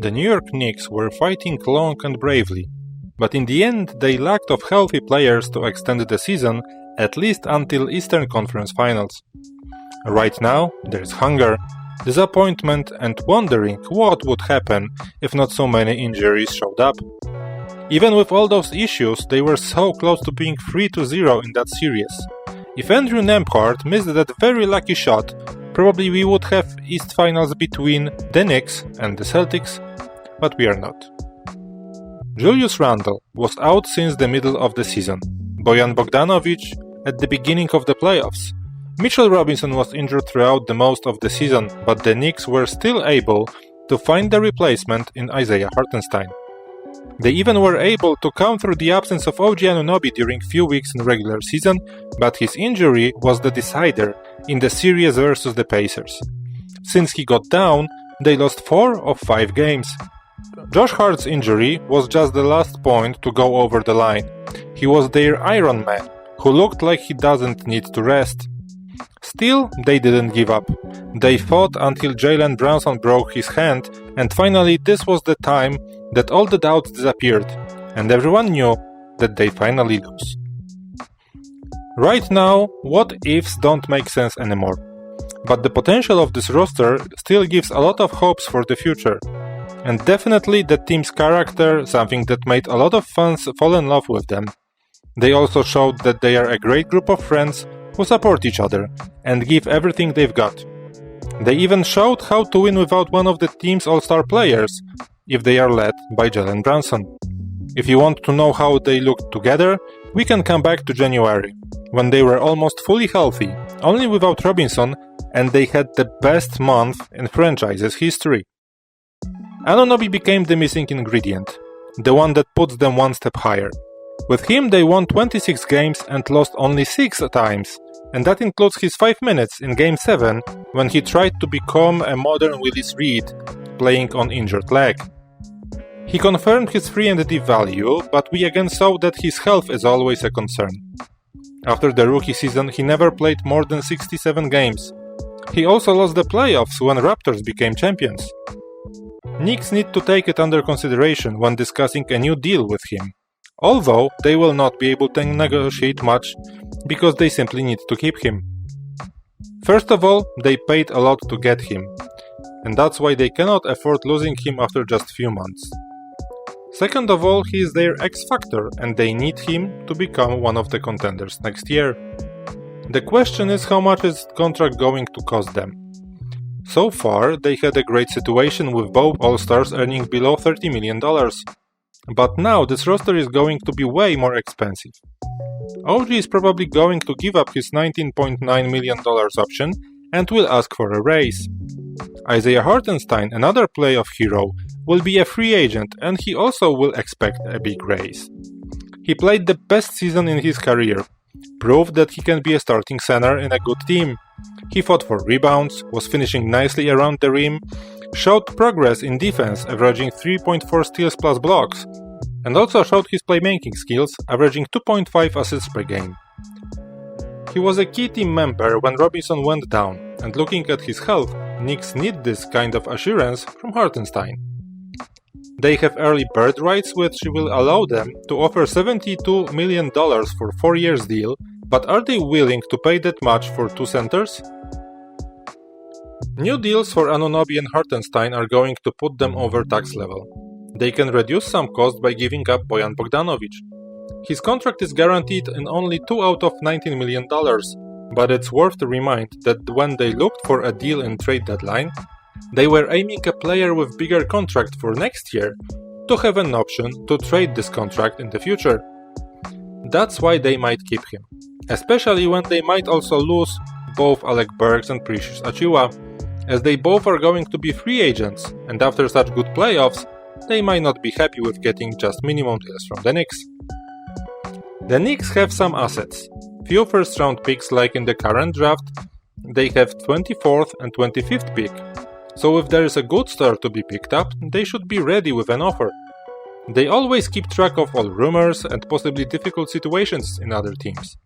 The New York Knicks were fighting long and bravely, but in the end they lacked of healthy players to extend the season at least until Eastern Conference Finals. Right now, there's hunger, disappointment and wondering what would happen if not so many injuries showed up. Even with all those issues, they were so close to being 3-0 in that series. If Andrew Nembhard missed that very lucky shot, probably we would have East Finals between the Knicks and the Celtics, but we are not. Julius Randle was out since the middle of the season, Bojan Bogdanovic at the beginning of the playoffs. Mitchell Robinson was injured throughout the most of the season, but the Knicks were still able to find a replacement in Isaiah Hartenstein. They even were able to counter the absence of OG Anunoby during few weeks in regular season, but his injury was the decider in the series versus the Pacers. Since he got down, they lost 4 of 5 games. Josh Hart's injury was just the last point to go over the line. He was their Iron Man, who looked like he doesn't need to rest. Still, they didn't give up. They fought until Jalen Brunson broke his hand, and finally this was the time that all the doubts disappeared, and everyone knew that they finally lose. Right now, what ifs don't make sense anymore. But the potential of this roster still gives a lot of hopes for the future. And definitely the team's character, something that made a lot of fans fall in love with them. They also showed that they are a great group of friends who support each other and give everything they've got. They even showed how to win without one of the team's all-star players, if they are led by Jalen Brunson. If you want to know how they looked together, we can come back to January, when they were almost fully healthy, only without Robinson, and they had the best month in franchise's history. Anunoby became the missing ingredient, the one that puts them one step higher. With him they won 26 games and lost only 6 times, and that includes his 5 minutes in Game 7 when he tried to become a modern Willis Reed, playing on injured leg. He confirmed his 3-and-D value, but we again saw that his health is always a concern. After the rookie season he never played more than 67 games. He also lost the playoffs when Raptors became champions. Knicks need to take it under consideration when discussing a new deal with him, although they will not be able to negotiate much because they simply need to keep him. First of all, they paid a lot to get him, and that's why they cannot afford losing him after just few months. Second of all, he is their X-factor and they need him to become one of the contenders next year. The question is how much is the contract going to cost them. So far, they had a great situation with both All-Stars earning below $30 million. But now this roster is going to be way more expensive. OG is probably going to give up his $19.9 million option and will ask for a raise. Isaiah Hartenstein, another playoff hero, will be a free agent and he also will expect a big raise. He played the best season in his career, proved that he can be a starting center in a good team. He fought for rebounds, was finishing nicely around the rim, showed progress in defense, averaging 3.4 steals plus blocks, and also showed his playmaking skills, averaging 2.5 assists per game. He was a key team member when Robinson went down, and looking at his health, Knicks need this kind of assurance from Hartenstein. They have early bird rights which will allow them to offer $72 million for a 4-year deal, but are they willing to pay that much for 2 centers? New deals for Anunoby and Hartenstein are going to put them over tax level. They can reduce some cost by giving up Bojan Bogdanovic. His contract is guaranteed in only 2 out of $19 million, but it's worth to remind that when they looked for a deal in trade deadline, they were aiming a player with bigger contract for next year to have an option to trade this contract in the future. That's why they might keep him, especially when they might also lose both Alec Burks and Precious Achiuwa, as they both are going to be free agents, and after such good playoffs, they might not be happy with getting just minimum deals from the Knicks. The Knicks have some assets. Few first-round picks like in the current draft, they have 24th and 25th pick. So if there is a good star to be picked up, they should be ready with an offer. They always keep track of all rumors and possibly difficult situations in other teams.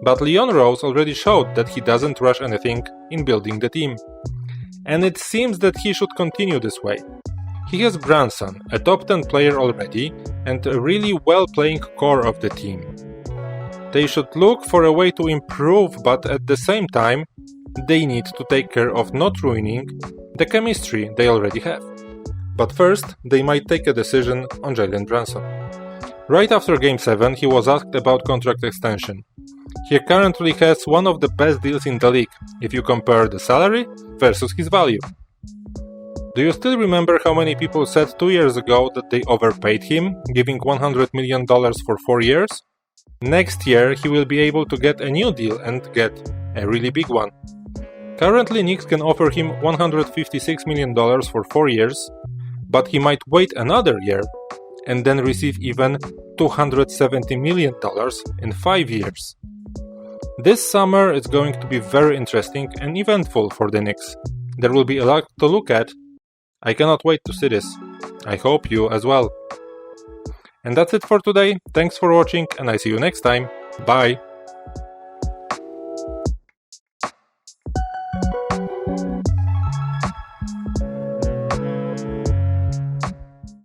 But Leon Rose already showed that he doesn't rush anything in building the team. And it seems that he should continue this way. He has Brunson, a top 10 player already, and a really well-playing core of the team. They should look for a way to improve, but at the same time, they need to take care of not ruining the chemistry they already have. But first, they might take a decision on Jalen Brunson. Right after Game 7, he was asked about contract extension. He currently has one of the best deals in the league, if you compare the salary versus his value. Do you still remember how many people said 2 years ago that they overpaid him, giving $100 million for 4 years? Next year, he will be able to get a new deal and get a really big one. Currently, Knicks can offer him $156 million for 4 years, but he might wait another year and then receive even $270 million in 5 years. This summer is going to be very interesting and eventful for the Knicks. There will be a lot to look at. I cannot wait to see this. I hope you as well. And that's it for today. Thanks for watching and I see you next time. Bye!